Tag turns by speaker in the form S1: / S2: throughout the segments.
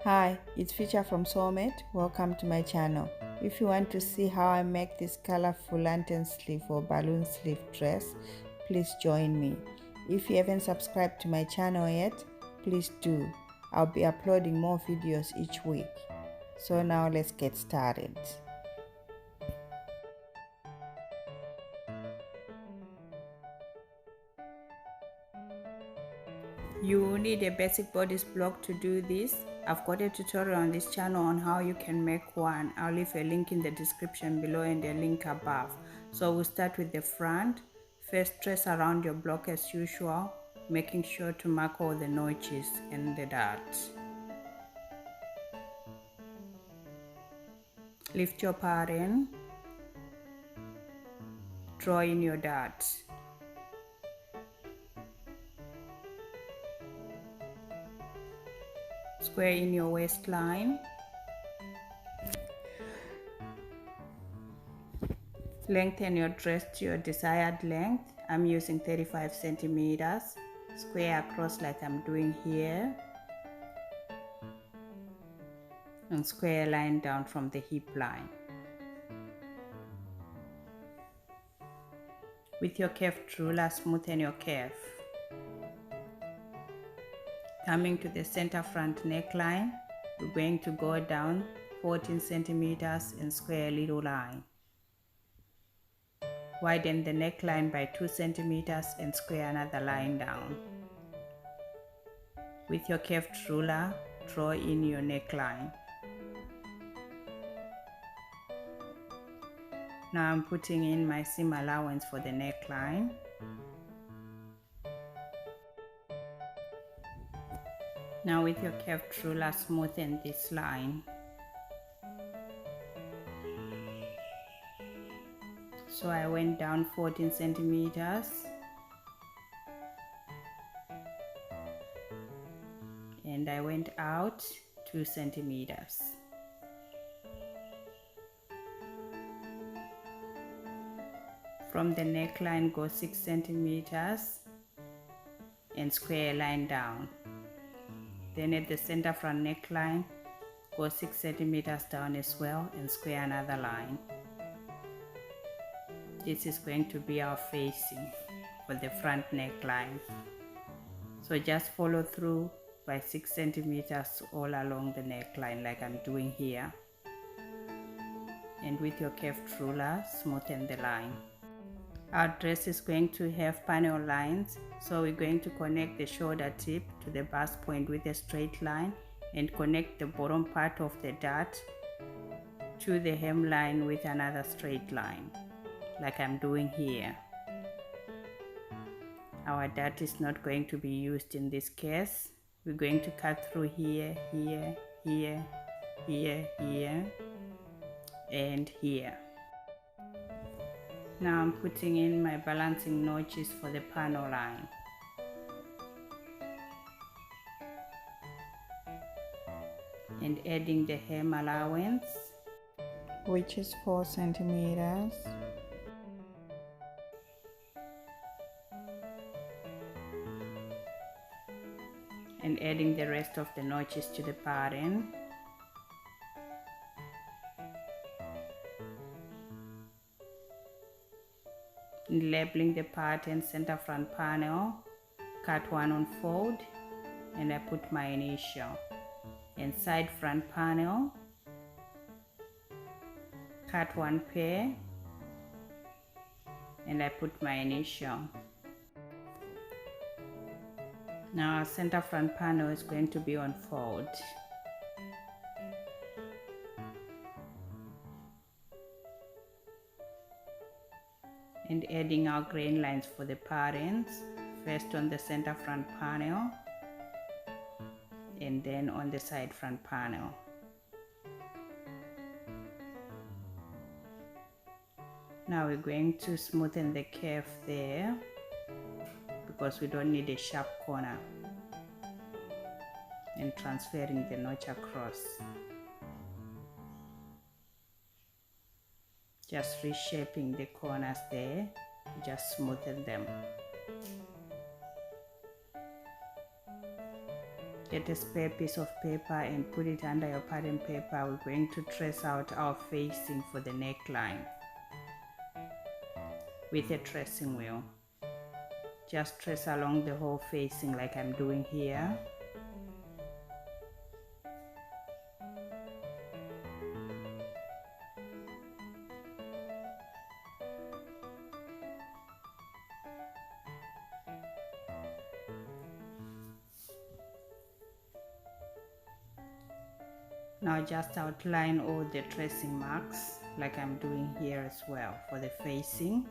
S1: Hi, it's Feature from Sewmate. Welcome to my channel. If you want to see how I make this colorful lantern sleeve or balloon sleeve dress, please join me. If you haven't subscribed to my channel yet, please do. I'll be uploading more videos each week. So now let's get started. You will need a basic bodice block to do this. I've got a tutorial on this channel on how you can make one. I'll leave a link in the description below and a link above. So we'll start with the front. First, trace around your block as usual, making sure to mark all the notches and the dots. Lift your pattern, draw in your dots. Square in your waistline. Lengthen your dress to your desired length. I'm using 35 centimeters. Square across like I'm doing here. And square a line down from the hip line. With your curved ruler, smoothen your curve. Coming to the center front neckline, we're going to go down 14 centimeters and square a little line. Widen the neckline by 2 centimeters and square another line down. With your curved ruler, draw in your neckline. Now I'm putting in my seam allowance for the neckline. Now with your curved ruler, smoothen this line. So I went down 14 centimeters and I went out 2 centimeters. From the neckline, go 6 centimeters and square a line down. Then at the center front neckline, go 6 centimeters down as well and square another line. This is going to be our facing for the front neckline. So just follow through by 6 centimeters all along the neckline like I'm doing here. And with your curved ruler, smoothen the line. Our dress is going to have panel lines, so we're going to connect the shoulder tip to the bust point with a straight line and connect the bottom part of the dart to the hemline with another straight line, like I'm doing here. Our dart is not going to be used in this case. We're going to cut through here, here, here, here, here, and here. Now I'm putting in my balancing notches for the panel line. And adding the hem allowance, which is 4 centimeters. And adding the rest of the notches to the pattern. Labeling the pattern center front panel, cut one on fold, and I put my initial. And side front panel, cut one pair, and I put my initial. Now our center front panel is going to be on fold. And adding our grain lines for the patterns, first on the center front panel and then on the side front panel. Now we're going to smoothen the curve there because we don't need a sharp corner, and transferring the notch across. Just reshaping the corners there, just smoothen them. Get a spare piece of paper and put it under your pattern paper. We're going to trace out our facing for the neckline with a tracing wheel. Just trace along the whole facing like I'm doing here. Now just outline all the tracing marks like I'm doing here as well for the facing.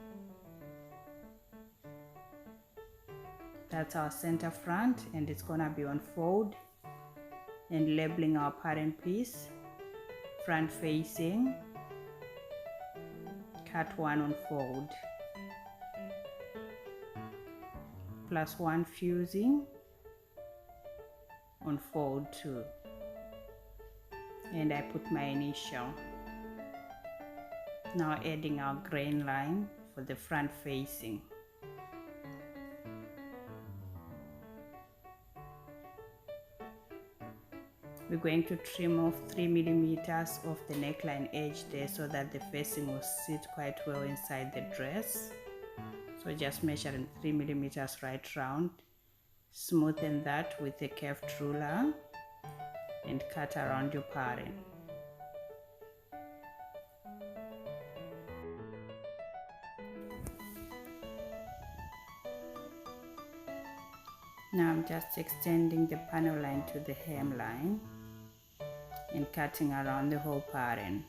S1: That's our center front, and it's gonna be on fold, and labeling our pattern piece, front facing, cut 1 on fold, +1 fusing on fold 2. And I put my initial. Now adding our grain line for the front facing. We're going to trim off 3 millimeters off the neckline edge there so that the facing will sit quite well inside the dress. So just measuring 3 millimeters right round, smoothen that with a curved ruler, and cut around your pattern. Now I'm just extending the panel line to the hemline and cutting around the whole pattern.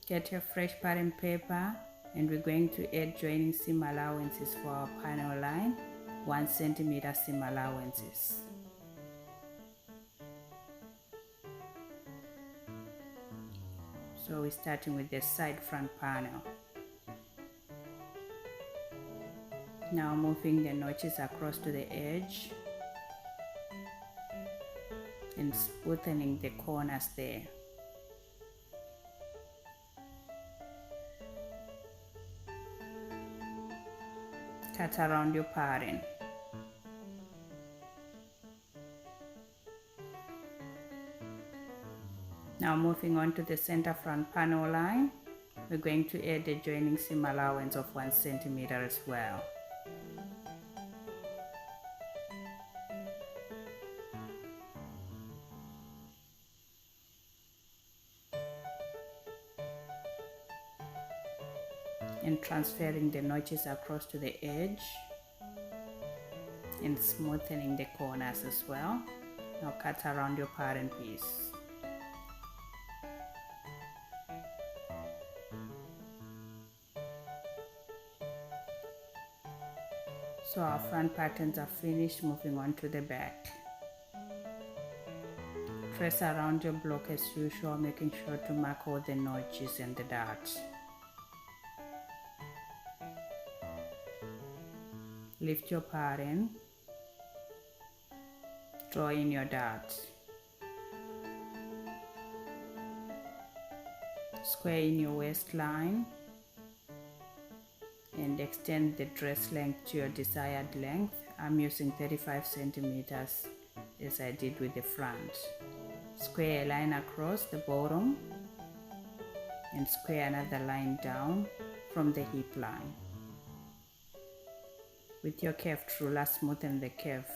S1: Get your fresh pattern paper, and we're going to add joining seam allowances for our panel line, 1 centimeter seam allowances. So we're starting with the side front panel. Now moving the notches across to the edge and smoothing the corners there. Cut around your pattern. Now moving on to the center front panel line, we're going to add a joining seam allowance of 1 centimeter as well. And transferring the notches across to the edge and smoothing the corners as well. Now cut around your pattern piece. So our front patterns are finished. Moving on to the back. Trace around your block as usual, making sure to mark all the notches and the darts. Lift your pattern, draw in your darts, square in your waistline, and extend the dress length to your desired length. I'm using 35 centimeters as I did with the front. Square a line across the bottom and square another line down from the hip line. With your curved ruler, smoothen the curve.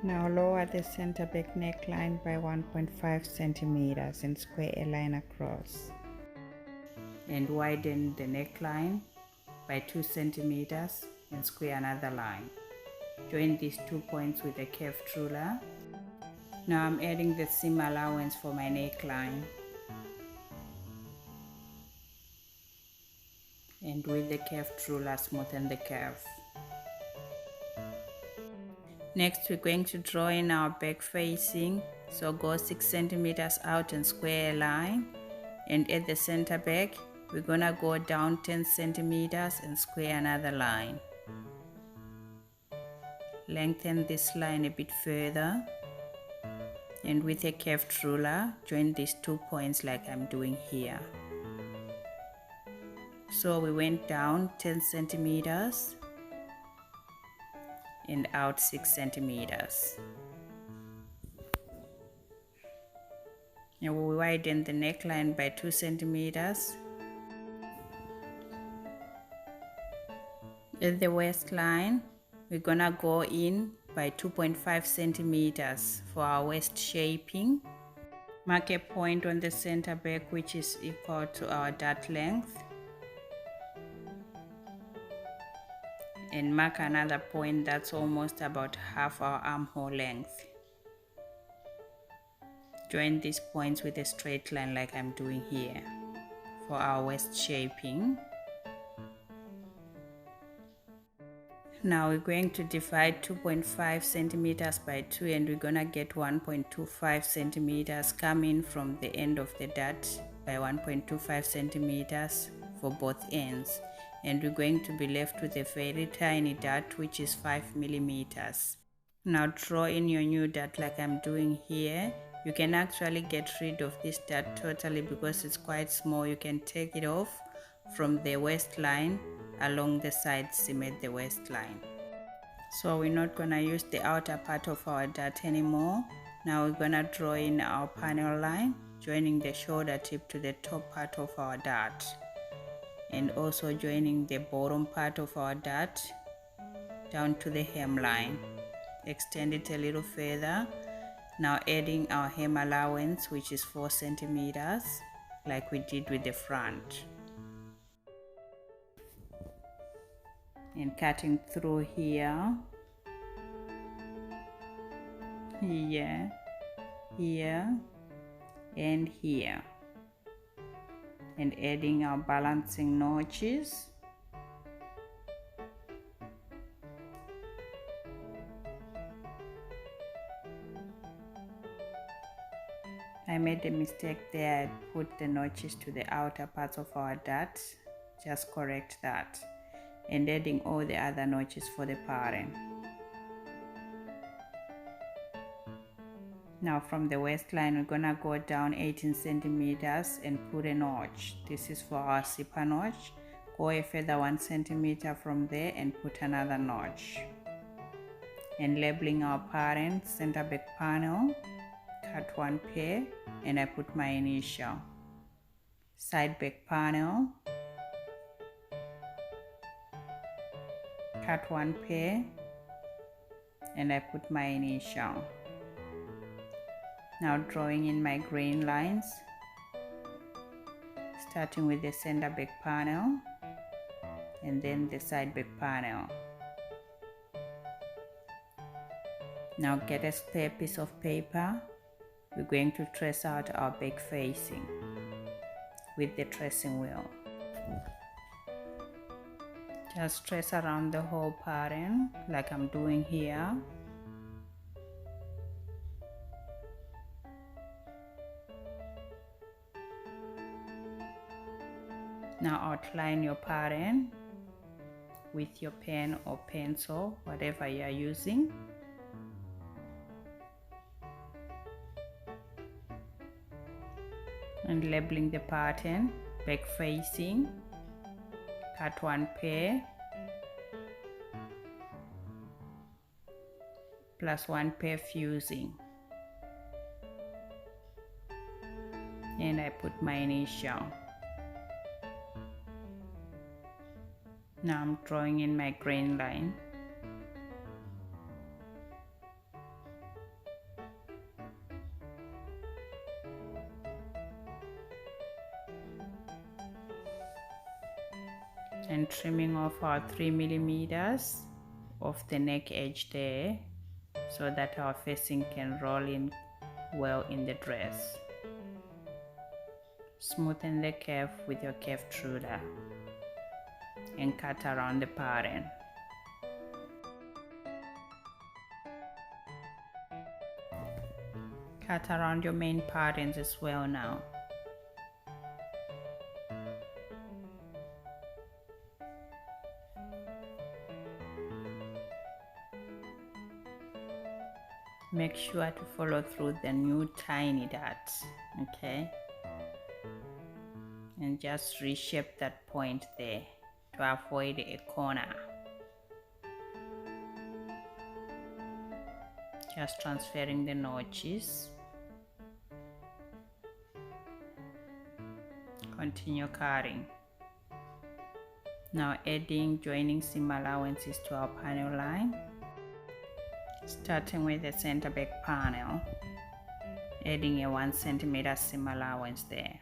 S1: Now lower the center back neckline by 1.5 centimeters and square a line across. And widen the neckline by 2 centimeters and square another line. Join these 2 points with a curved ruler. Now I'm adding the seam allowance for my neckline. And with the curved ruler, smoothen the curve. Next, we're going to draw in our back facing. So go 6 centimeters out and square a line. And at the center back, we're gonna go down 10 centimeters and square another line. lengthen this line a bit further, and with a curved ruler join these 2 points like I'm doing here. So we went down 10 centimeters and out 6 centimeters. And we widen the neckline by 2 centimeters. At the waistline, we're gonna go in by 2.5 centimeters for our waist shaping. Mark a point on the center back which is equal to our dart length, and mark another point that's almost about half our armhole length. Join these points with a straight line like I'm doing here for our waist shaping. Now we're going to divide 2.5 centimeters by 2, and we're gonna get 1.25 centimeters coming from the end of the dart by 1.25 centimeters for both ends, and we're going to be left with a very tiny dart which is 5 millimeters. Now draw in your new dart like I'm doing here. You can actually get rid of this dart totally because it's quite small. You can take it off from the waistline along the sides, cement the waistline. So we're not gonna use the outer part of our dart anymore. Now we're gonna draw in our panel line, joining the shoulder tip to the top part of our dart, and also joining the bottom part of our dart down to the hemline. Extend it a little further. Now adding our hem allowance, which is 4 centimeters, like we did with the front. And cutting through here, here, here, and here, and adding our balancing notches. I made a mistake there. I put the notches to the outer parts of our dart. Just correct that. And adding all the other notches for the pattern. Now from the waistline, we're gonna go down 18 centimeters and put a notch. This is for our zipper notch. Go a further 1 centimeter from there and put another notch. And labeling our pattern, center back panel, cut 1 pair, and I put my initial. Side back panel, cut 1 pair, and I put my initial. Now drawing in my grain lines, starting with the center back panel and then the side back panel. Now get a spare piece of paper. We're going to trace out our back facing with the tracing wheel. Just trace around the whole pattern like I'm doing here. Now outline your pattern with your pen or pencil, whatever you are using. And labeling the pattern, back facing, cut 1 pair, plus 1 pair fusing, and I put my initial. Now I'm drawing in my grain line. And trimming off our 3 millimeters of the neck edge there so that our facing can roll in well in the dress. Smoothen the curve with your curved ruler and cut around the pattern. Cut around your main patterns as well now. Make sure to follow through the new tiny dots, okay? And just reshape that point there to avoid a corner. Just transferring the notches. Continue cutting. Now adding joining seam allowances to our panel line. Starting with the center back panel, adding a 1 cm seam allowance there.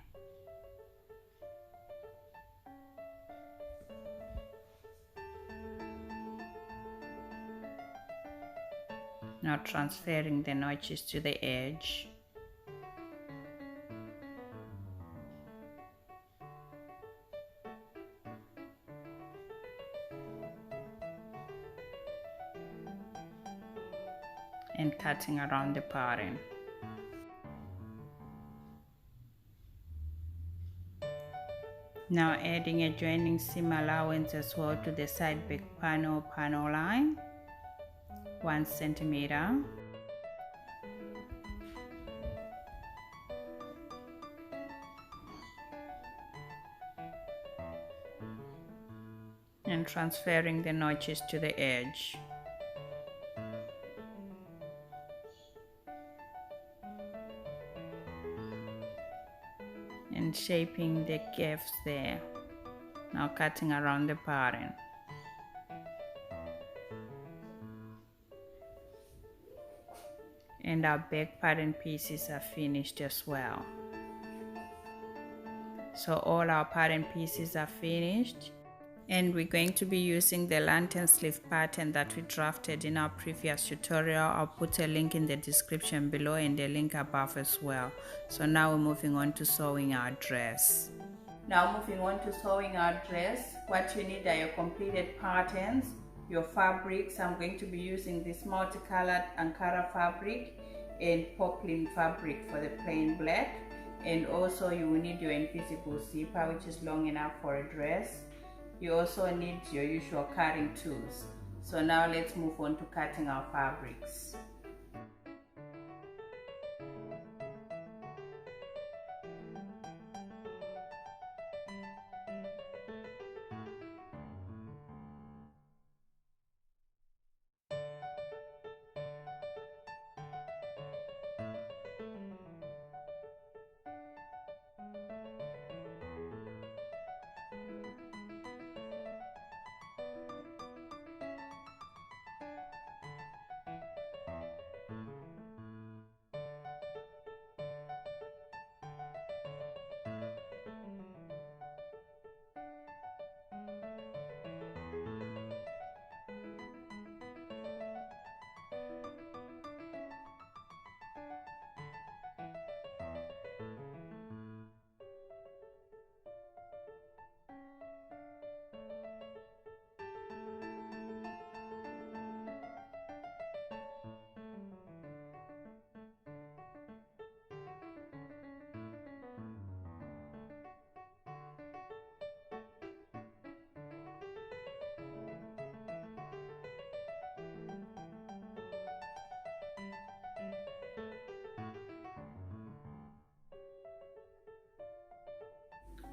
S1: Now transferring the notches to the edge. And cutting around the pattern. Now adding a joining seam allowance as well to the side back panel line, 1 cm. And transferring the notches to the edge. And shaping the gaps there. Now cutting around the pattern. And our back pattern pieces are finished as well. So all our pattern pieces are finished. And we're going to be using the lantern sleeve pattern that we drafted in our previous tutorial. I'll put a link in the description below and a link above as well. So now we're moving on to sewing our dress. Now moving on to sewing our dress, what you need are your completed patterns, your fabrics. I'm going to be using this multicolored Ankara fabric and poplin fabric for the plain black. And also you will need your invisible zipper, which is long enough for a dress. You also need your usual cutting tools. So now let's move on to cutting our fabrics.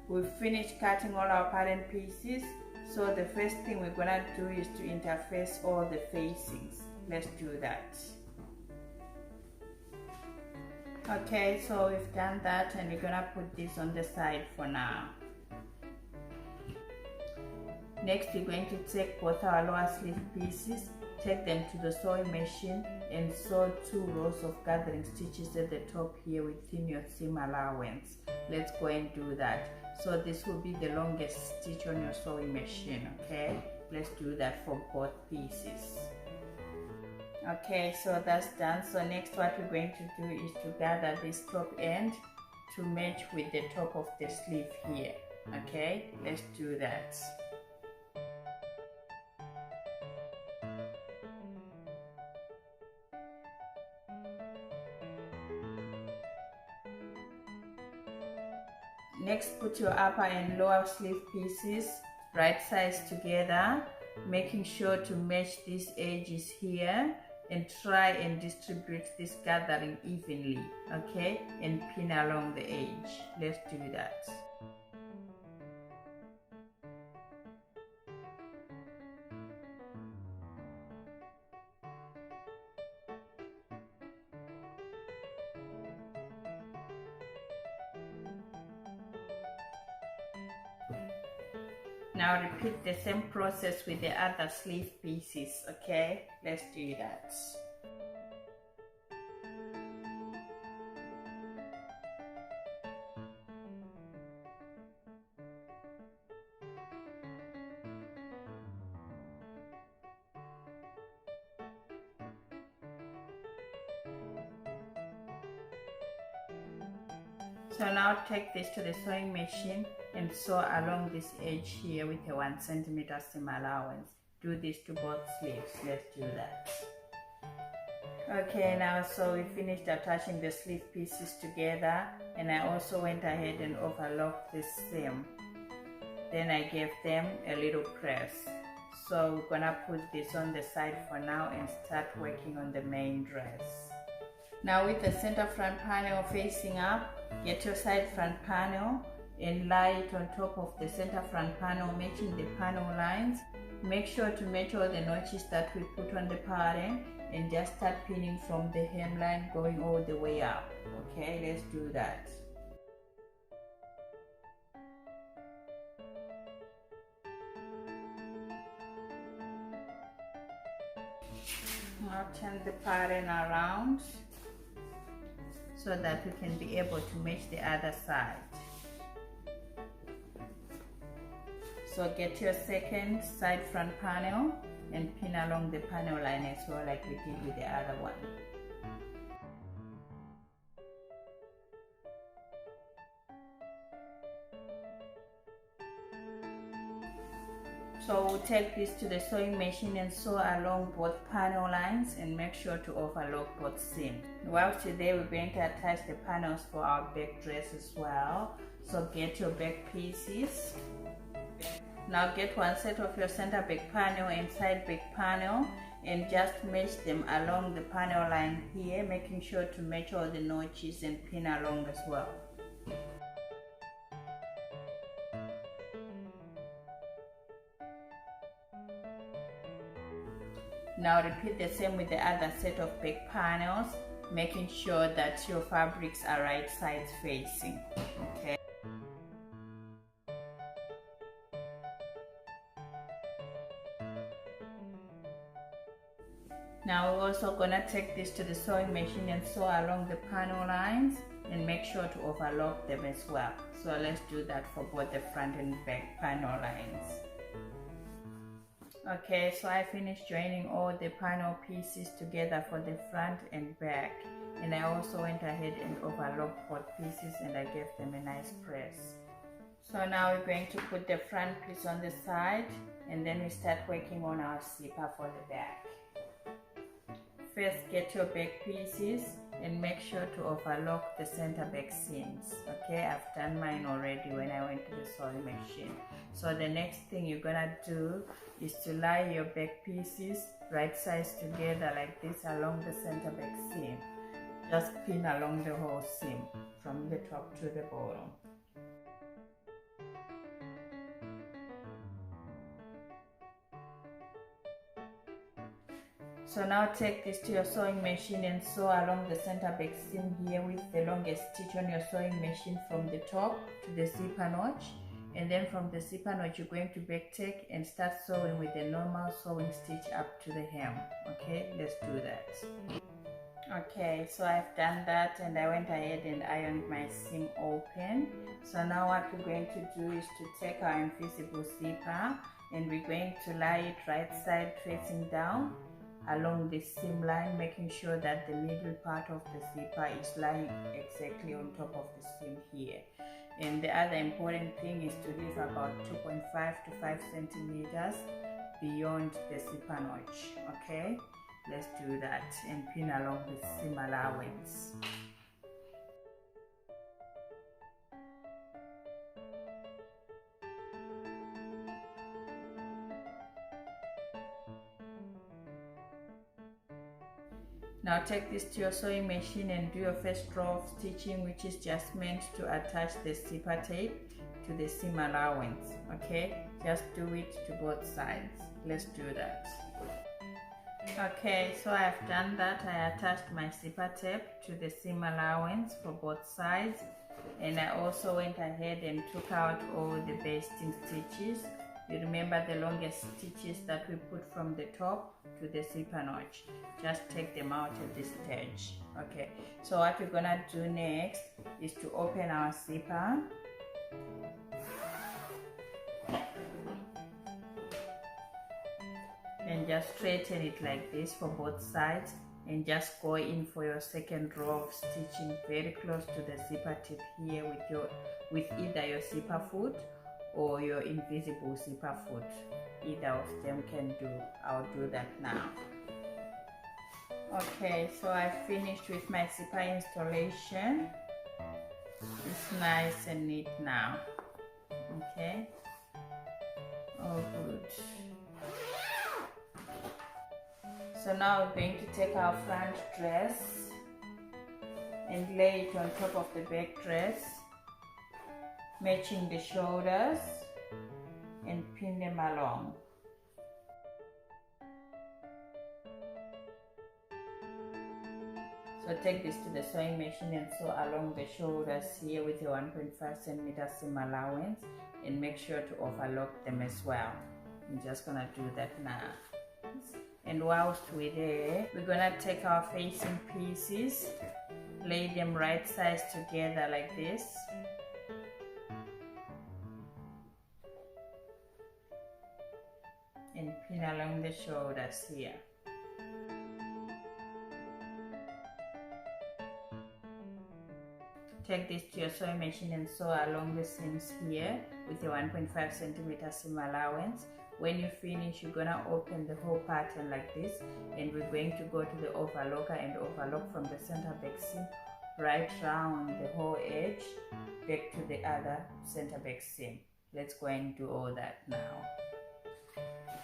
S1: We've finished cutting all our pattern pieces, so the first thing we're gonna do is to interface all the facings. Let's do that. Okay, so we've done that and we're gonna put this on the side for now. Next, we're going to take both our lower sleeve pieces, take them to the sewing machine and sew 2 rows of gathering stitches at the top here within your seam allowance. Let's go and do that. So this will be the longest stitch on your sewing machine, okay? Let's do that for both pieces. Okay, so that's done. So next what we're going to do is to gather this top end to match with the top of the sleeve here, okay? Let's do that. Next, put your upper and lower sleeve pieces right sides together, making sure to match these edges here and try and distribute this gathering evenly, okay, and pin along the edge. Let's do that. Now repeat the same process with the other sleeve pieces, okay? Let's do that. So now take this to the sewing machine and sew along this edge here with a 1 centimeter seam allowance. Do this to both sleeves. Let's do that. Okay, now so we finished attaching the sleeve pieces together, and I also went ahead and overlocked this seam. Then I gave them a little press. So we're gonna put this on the side for now and start working on the main dress. Now with the center front panel facing up, get your side front panel and lie it on top of the center front panel, matching the panel lines. Make sure to match all the notches that we put on the pattern and just start pinning from the hemline going all the way up. Okay, let's do that. Now turn the pattern around so that we can be able to match the other side. So get your second side front panel and pin along the panel line as well, like we did with the other one. So we'll take this to the sewing machine and sew along both panel lines and make sure to overlock both seams. Whilst you're there, we're going to attach the panels for our back dress as well. So get your back pieces. Now get one set of your center back panel and side back panel and just match them along the panel line here, making sure to match all the notches and pin along as well. Now repeat the same with the other set of back panels, making sure that your fabrics are right sides facing. Okay. Now we're also gonna take this to the sewing machine and sew along the panel lines and make sure to overlock them as well. So let's do that for both the front and back panel lines. Okay, so I finished joining all the panel pieces together for the front and back, and I also went ahead and overlocked both pieces and I gave them a nice press. So now we're going to put the front piece on the side and then we start working on our zipper for the back. First, get your back pieces and make sure to overlock the center back seams. Okay, I've done mine already when I went to the sewing machine. So the next thing you're gonna do is to lie your back pieces right sides together like this along the center back seam. Just pin along the whole seam from the top to the bottom. So now take this to your sewing machine and sew along the center back seam here with the longest stitch on your sewing machine from the top to the zipper notch. And then from the zipper notch you're going to back take and start sewing with the normal sewing stitch up to the hem. Okay, let's do that. Okay, so I've done that and I went ahead and ironed my seam open. So now what we're going to do is to take our invisible zipper and we're going to lie it right side facing down along this seam line, making sure that the middle part of the zipper is lying exactly on top of the seam here. And the other important thing is to leave about 2.5 to 5 centimeters beyond the zipper notch. Okay, let's do that and pin along the seam allowance. Now take this to your sewing machine and do your first row of stitching, which is just meant to attach the zipper tape to the seam allowance. Okay, just do it to both sides. Let's do that. Okay, so I've done that. I attached my zipper tape to the seam allowance for both sides, and I also went ahead and took out all the basting stitches. You remember the longest stitches that we put from the top to the zipper notch. Just take them out at this stage. Okay, so what we're gonna do next is to open our zipper. And just straighten it like this for both sides, and just go in for your second row of stitching very close to the zipper tip here with either your zipper foot or your invisible zipper foot. Either of them can do. I'll do that now. Okay, so I finished with my zipper installation. It's nice and neat now. Okay, oh good. So now we're going to take our front dress and lay it on top of the back dress, matching the shoulders, and pin them along. So take this to the sewing machine and sew along the shoulders here with your 1.5 centimeter seam allowance, and make sure to overlock them as well. I'm just gonna do that now. And whilst we're there, we're gonna take our facing pieces, lay them right sides together like this. And pin along the shoulders here. Take this to your sewing machine and sew along the seams here with your 1.5 centimeter seam allowance. When you finish, you're gonna open the whole pattern like this, and we're going to go to the overlocker and overlock from the center back seam right round the whole edge back to the other center back seam. Let's go and do all that now.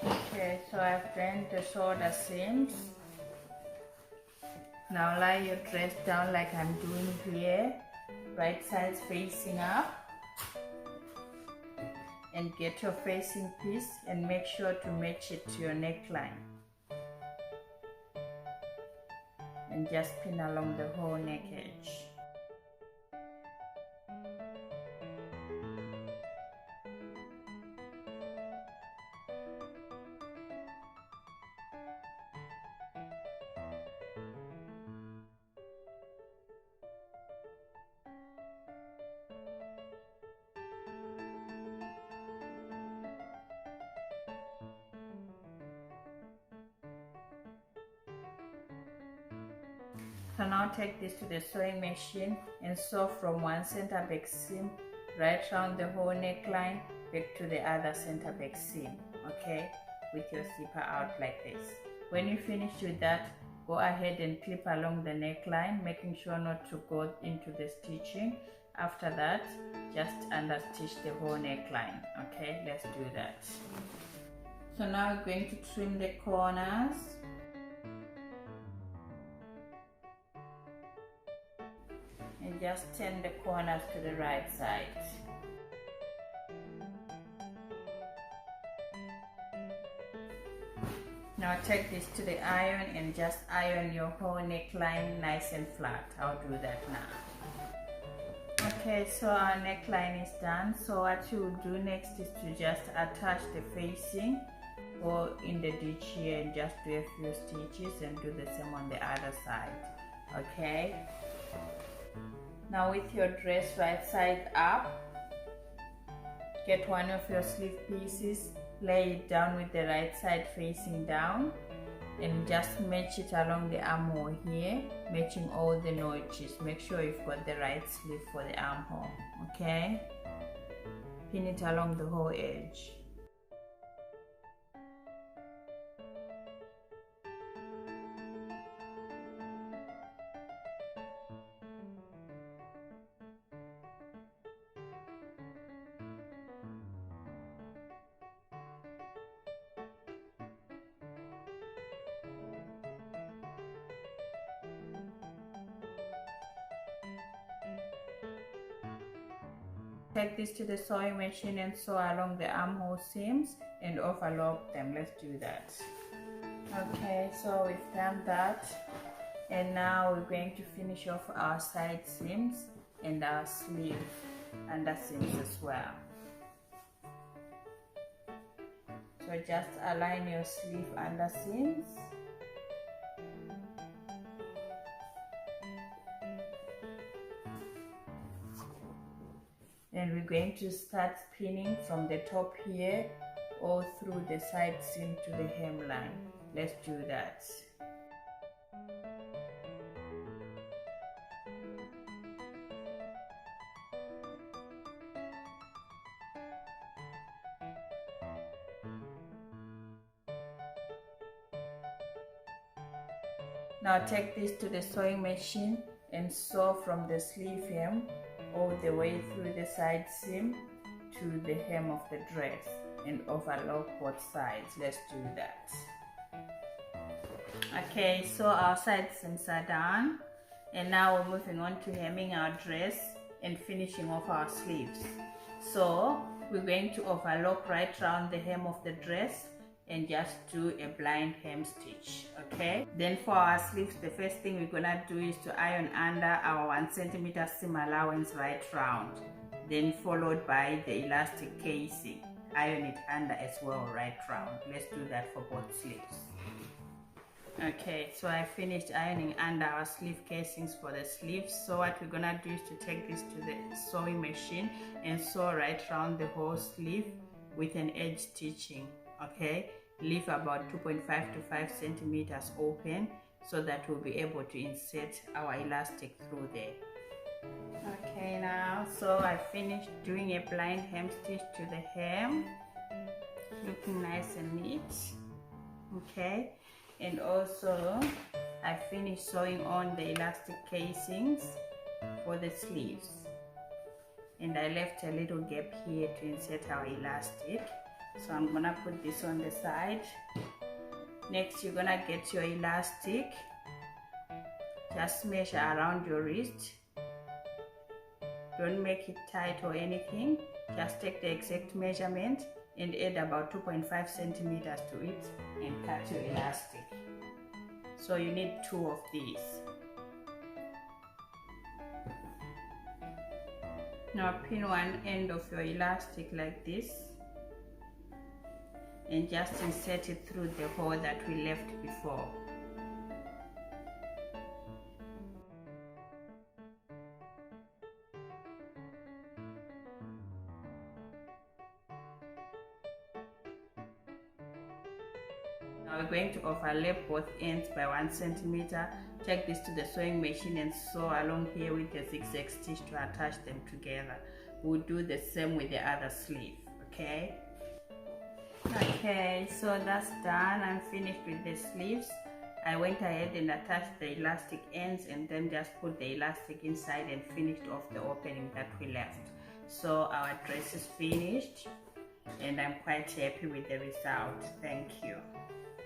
S1: Okay, so I've done the shoulder seams. Now lie your dress down like I'm doing here, right sides facing up, and get your facing piece and make sure to match it to your neckline. And just pin along the whole neck edge. So now take this to the sewing machine and sew from one center back seam right round the whole neckline back to the other center back seam, okay, with your zipper out like this. When you finish with that, go ahead and clip along the neckline, making sure not to go into the stitching. After that, just under stitch the whole neckline. Okay, let's do that. So now we're going to trim the corners. And just turn the corners to the right side. Now take this to the iron and just iron your whole neckline nice and flat. I'll do that now. Okay, so our neckline is done. So what you will do next is to just attach the facing, go in the ditch here and just do a few stitches and do the same on the other side. Okay. Now with your dress right side up, get one of your sleeve pieces, lay it down with the right side facing down, and just match it along the armhole here, matching all the notches. Make sure you've got the right sleeve for the armhole, okay? Pin it along the whole edge. Take this to the sewing machine and sew along the armhole seams and overlock them. Let's do that. Okay, so we've done that, and now we're going to finish off our side seams and our sleeve under seams as well. So just align your sleeve under seams. And we're going to start pinning from the top here all through the side seam to the hemline. Let's do that. Now take this to the sewing machine and sew from the sleeve hem all the way through the side seam to the hem of the dress and overlock both sides. Let's do that. Okay, so our side seams are done, and now we're moving on to hemming our dress and finishing off our sleeves. So we're going to overlock right around the hem of the dress and just do a blind hem stitch. Okay, then for our sleeves, the first thing we're gonna do is to iron under our 1 centimeter seam allowance right round, then followed by the elastic casing. Iron it under as well right round. Let's do that for both sleeves. Okay, so I finished ironing under our sleeve casings for the sleeves. So what we're gonna do is to take this to the sewing machine and sew right around the whole sleeve with an edge stitching. Okay, leave about 2.5 to 5 centimeters open so that we'll be able to insert our elastic through there. Okay, now so I finished doing a blind hem stitch to the hem, looking nice and neat. Okay, and also I finished sewing on the elastic casings for the sleeves, and I left a little gap here to insert our elastic. So I'm gonna put this on the side. Next, you're gonna get your elastic, just measure around your wrist. Don't make it tight or anything, just take the exact measurement and add about 2.5 centimeters to it and cut your elastic. So you need 2 of these. Now pin one end of your elastic like this and just insert it through the hole that we left before. Now we're going to overlap both ends by 1 centimeter. Take this to the sewing machine and sew along here with a zigzag stitch to attach them together. We'll do the same with the other sleeve, okay? Okay, so that's done. I'm finished with the sleeves. I went ahead and attached the elastic ends and then just put the elastic inside and finished off the opening that we left. So our dress is finished and I'm quite happy with the result. Thank you.